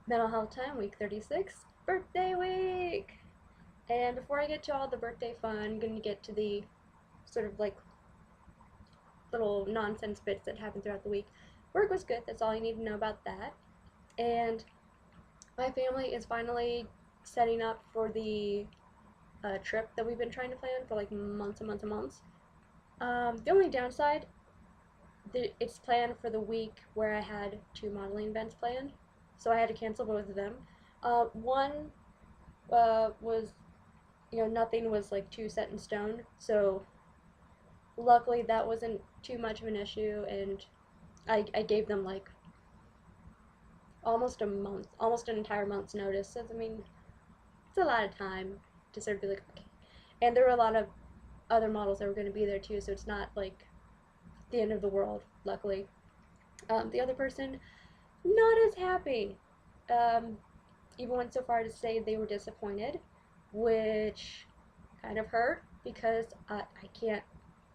Mental Health Time, week 36, birthday week! And before I get to all the birthday fun, I'm gonna get to the sort of like little nonsense bits that happen throughout the week. Work was good, that's all you need to know about that. And my family is finally setting up for the trip that we've been trying to plan for like months and months and months. The only downside, it's planned for the week where I had two modeling events planned, so I had to cancel both of them. One was, nothing was like too set in stone, so luckily that wasn't too much of an issue, and I gave them like almost a month, almost an entire month's notice. So, I mean, it's a lot of time to sort of be like, okay. And there were a lot of other models that were going to be there too, so it's not like the end of the world, luckily. The other person, not as happy. Um, Even went so far to say they were disappointed, which kind of hurt because I can't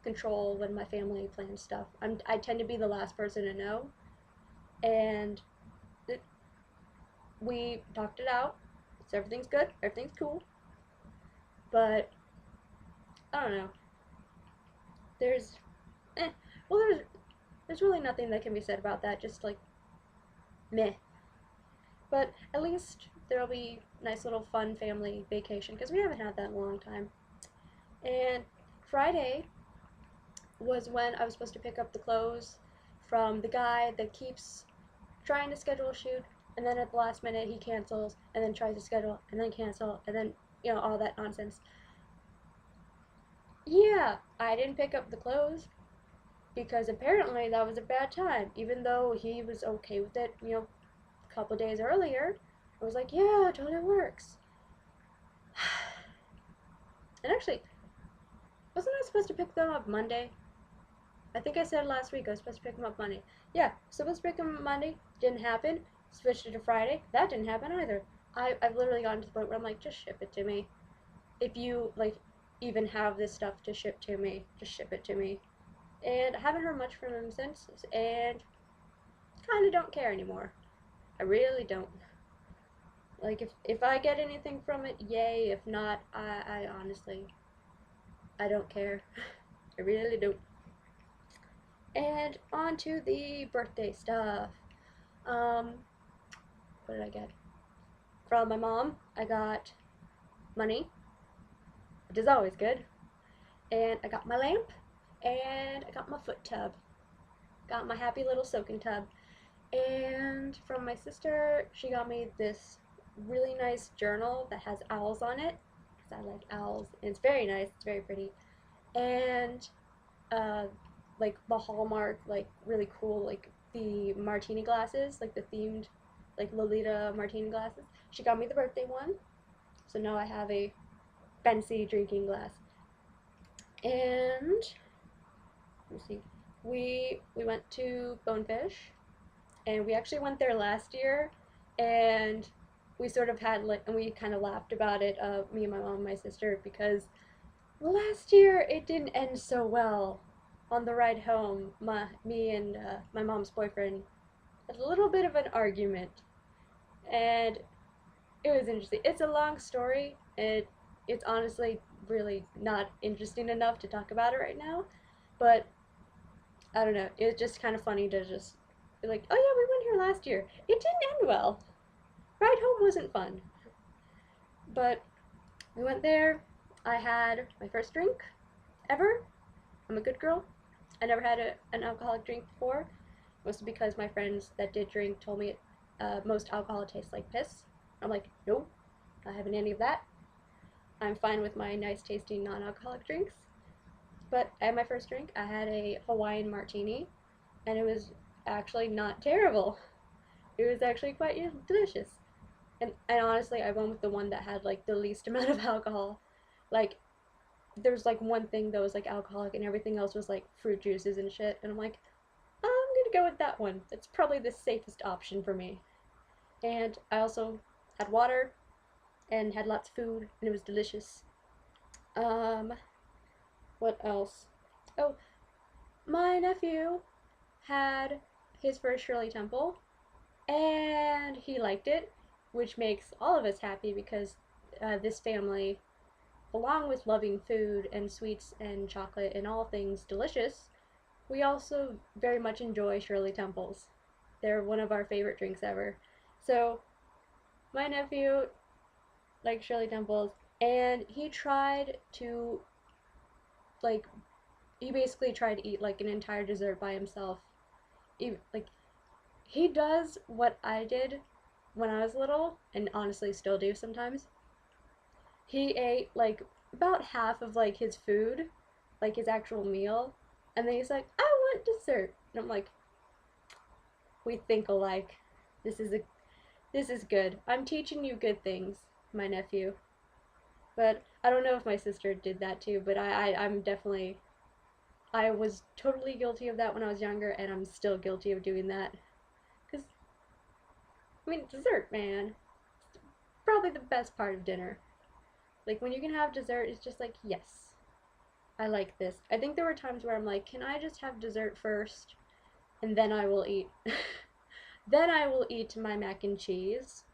control when my family plans stuff. I tend to be the last person to know, and it, we talked it out. So everything's good, everything's cool, but I don't know. There's, eh, well, there's really nothing that can be said about that. Just like meh. But at least there'll be nice little fun family vacation because we haven't had that in a long time. And Friday was when I was supposed to pick up the clothes from the guy that keeps trying to schedule a shoot, and then at the last minute he cancels, and then tries to schedule, and then cancel, and then, all that nonsense. Yeah, I didn't pick up the clothes because apparently that was a bad time, even though he was okay with it, a couple days earlier. I was like, yeah, it totally works. And actually, wasn't I supposed to pick them up Monday? I think I said last week I was supposed to pick them up Monday. Yeah, supposed to pick them up Monday. Didn't happen. Switched it to Friday. That didn't happen either. I've literally gotten to the point where I'm like, just ship it to me. If you, like, even have this stuff to ship to me, just ship it to me. And I haven't heard much from him since, and kind of don't care anymore. I really don't. Like, if I get anything from it, yay. If not, I honestly, I don't care. I really don't. And on to the birthday stuff. Um, what did I get? From my mom, I got money, which is always good. And I got my lamp, and I got my foot tub. Got my happy little soaking tub. And from my sister, she got me this really nice journal that has owls on it, because I like owls. And it's very nice, it's very pretty. And uh, like the Hallmark, like really cool, like the martini glasses, like the themed, like Lolita martini glasses. She got me the birthday one, so now I have a fancy drinking glass. And let me see, we went to Bonefish, and we actually went there last year, and we sort of had like, and we kind of laughed about it, me and my mom and my sister, because last year it didn't end so well. On the ride home, me and my mom's boyfriend had a little bit of an argument, and it was interesting. It's a long story. It's honestly really not interesting enough to talk about it right now, but I don't know. It's just kind of funny to just be like, oh yeah, we went here last year. It didn't end well. Ride home wasn't fun, but we went there. I had my first drink ever. I'm a good girl. I never had an alcoholic drink before, mostly because my friends that did drink told me most alcohol tastes like piss. I'm like, nope, not having any of that. I'm fine with my nice tasting non-alcoholic drinks. But at my first drink, I had a Hawaiian martini, and it was actually not terrible. It was actually quite delicious. And honestly, I went with the one that had like the least amount of alcohol. Like, there's like one thing that was like alcoholic, and everything else was like fruit juices and shit. And I'm like, I'm gonna go with that one. It's probably the safest option for me. And I also had water and had lots of food, and it was delicious. Um, what else? Oh, my nephew had his first Shirley Temple, and he liked it. which makes all of us happy because this family, along with loving food and sweets and chocolate and all things delicious, we also very much enjoy Shirley Temples. They're one of our favorite drinks ever. So, my nephew likes Shirley Temples, and he tried to, like, he basically tried to eat, like, an entire dessert by himself. Like, he does what I did when I was little, and honestly still do sometimes. He ate, like, about half of, like, his food, like, his actual meal, and then he's like, I want dessert. And I'm like, we think alike. This is a this is good. I'm teaching you good things, my nephew. But I don't know if my sister did that too, but I'm definitely, I was totally guilty of that when I was younger, and I'm still guilty of doing that. Because, I mean, dessert, man. It's probably the best part of dinner. Like, when you can have dessert, it's just like, yes, I like this. I think there were times where I'm like, can I just have dessert first, and then I will eat? Then I will eat my mac and cheese,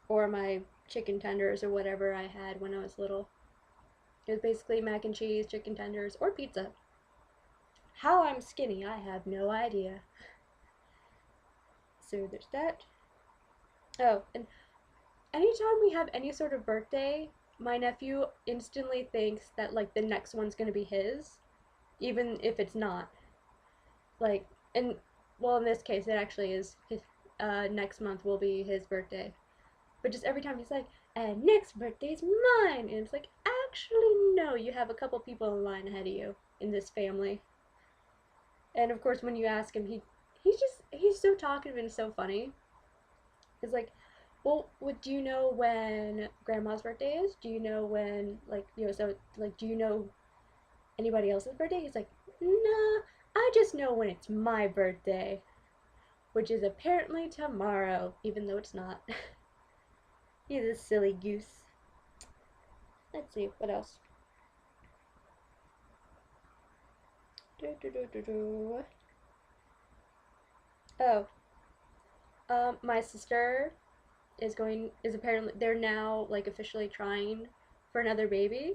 or my chicken tenders, or whatever I had when I was little. It was basically mac and cheese, chicken tenders, or pizza. How I'm skinny, I have no idea. So there's that. Oh, and anytime we have any sort of birthday, my nephew instantly thinks that, like, the next one's gonna be his, even if it's not. Like, and, well, in this case, it actually is his, next month will be his birthday. But just every time he's like, and next birthday's mine! And it's like, actually, no, you have a couple people in line ahead of you in this family. And of course, when you ask him, he's so talkative and so funny. It's like, well, do you know when grandma's birthday is? Do you know when, like, so, like, do you know anybody else's birthday? He's like, nah, I just know when it's my birthday, which is apparently tomorrow, even though it's not. He's a silly goose. Let's see, what else? Do, do, do, do, do. Oh, my sister is apparently, they're now, like, officially trying for another baby.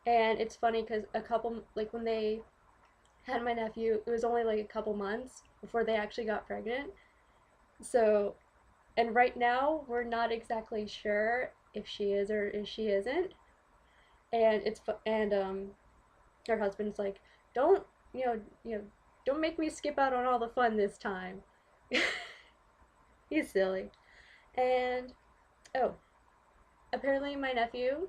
And it's funny because a couple, like, when they had my nephew, it was only like a couple months before they actually got pregnant. So, and right now we're not exactly sure if she is or if she isn't. And her husband's like, don't, don't make me skip out on all the fun this time. He's silly. And oh, apparently my nephew,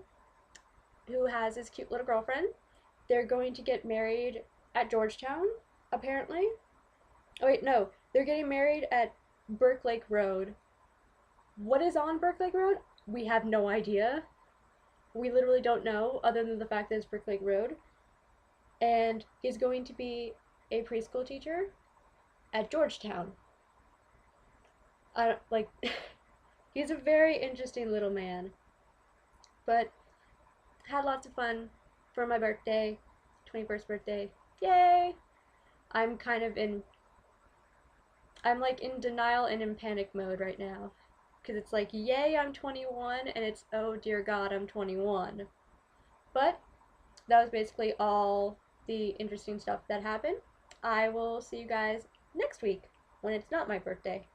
who has his cute little girlfriend, they're going to get married at Georgetown, apparently. Oh wait, no, they're getting married at Burke Lake Road. What is on Burke Lake Road? We have no idea. We literally don't know, other than the fact that it's Burke Lake Road. And he's going to be a preschool teacher at Georgetown. I don't, like, he's a very interesting little man. But had lots of fun for my birthday, 21st birthday. Yay! I'm kind of in, I'm like in denial and in panic mode right now. Because it's like, yay, I'm 21, and it's, oh dear God, I'm 21. But that was basically all the interesting stuff that happened. I will see you guys next week when it's not my birthday.